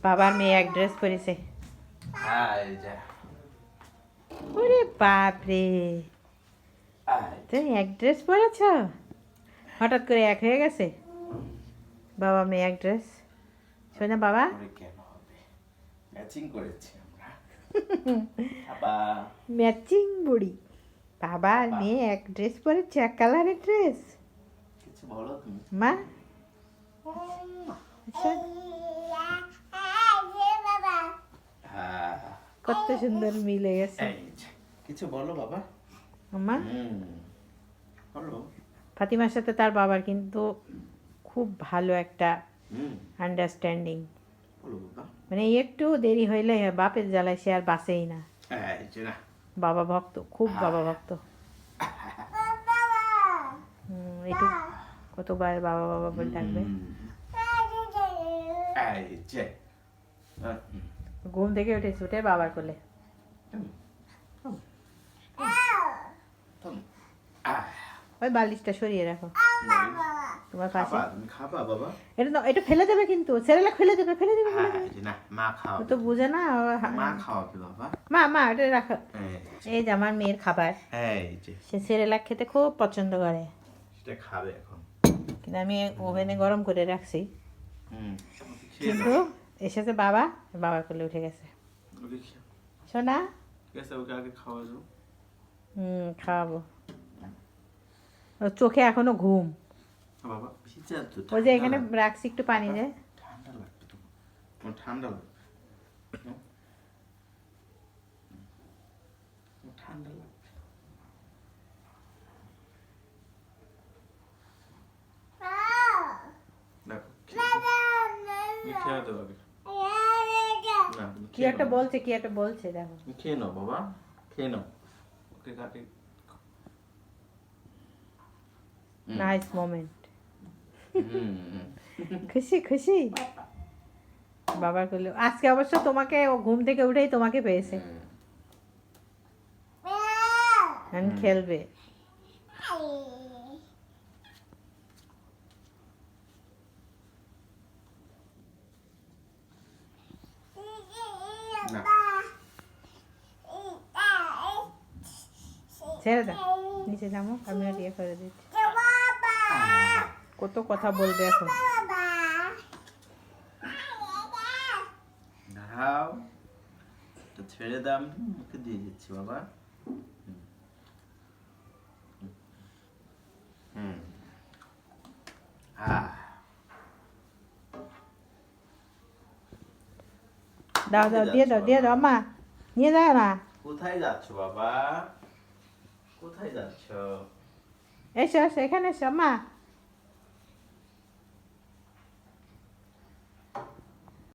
বাবার মেয়ে এক ড্রেস পরেছে। হাই যা ওরে বাপরে, তুমি এক ড্রেস পরেছ? হঠাৎ করে এক হয়ে গেছে বাবা মেয়ে এক ড্রেস। শোনা বাবা, কেন হবে, ম্যাচিং করেছি আমরা। বাবা ম্যাচিং বুড়ি। বাবা আর মেয়ে এক ড্রেস পরেছে, এক কালারের ড্রেস। কিছু বলো তুমি। মা আচ্ছা, হ্যাঁ কত সুন্দর মিলে গেছে। এই যে, কিছু বলো বাবা। মা বলো। ফাতিমার সাথে তার বাবার কিন্তু খুব ভালো একটা হুম আন্ডারস্ট্যান্ডিং। বলো বাবা। মানে একটু দেরি হইলে বাপের জ্বালায় সে আর বাঁচেই না। এই যে না বাবা ভক্ত, খুব বাবা ভক্ত। একটু কতবার বাবা বাবা বলে ডাকবে। এই যে ঘুম থেকে উঠে ছুটে বাবার কোলে। ওই বালিশটা সরিয়ে রাখো তোমার পাশে। তুমি খাবা বাবা। এটা ফেলে দেবে কিন্তু, সেরেলাক ফেলে দেবে, ফেলে দেবে, ফেলে দেবে। এই যে না, মা খাওয়াবে। ও তো বুঝে না। মা খাওয়াবে বাবা। মা এটা রাখো। এই যে আমার মেয়ের খাবার। এই যে সে সেরেলাক খেতে খুব পছন্দ করে, সেটা খাবে এখন। কিন্তু আমি ওভেনে গরম করে রাখছি। হুম কিন্তু এসেছে বাবা, বাবার কোলে উঠে গেছে। শোনা, ঠিক আছে, ওকে আগে খাওয়া যাও। খাওয়াবো। ওর চোখে এখনো ঘুম। বাবা ভিজা তো। ওই যে এখানে রাখছি একটু পানি দে। ঠান্ডা লাগবে তো, তোমার ঠান্ডা লাগবে। ঠান্ডা লাগবে। দেখো খেয়ে দাও আগে। কি একটা বলছে, কি একটা বলছে দেখো। খেয়ে নাও বাবা, খেয়ে নাও। ওকে কাকে। Nice moment. খুশি খুশি বাবার কোলে। আজকে অবশ্য তোমাকে ও ঘুম থেকে উঠেই তোমাকে পেয়েছে, খেলবে। ছেড়ে দাও, নিচে নামো, আমিও দিয়ে করে দিচ্ছি। কত কথা বলবে এখন। দাঁড়াও, তো ছেড়ে দাও, আমি মুখে দিয়ে দিচ্ছি বাবা। দাও দাও, দিয়ে দাও, দিয়ে দাও। মা নিয়ে যাও না। কোথায় যাচ্ছ বাবা, কোথায় যাচ্ছ? এসো এসো, এখানে এসো মা।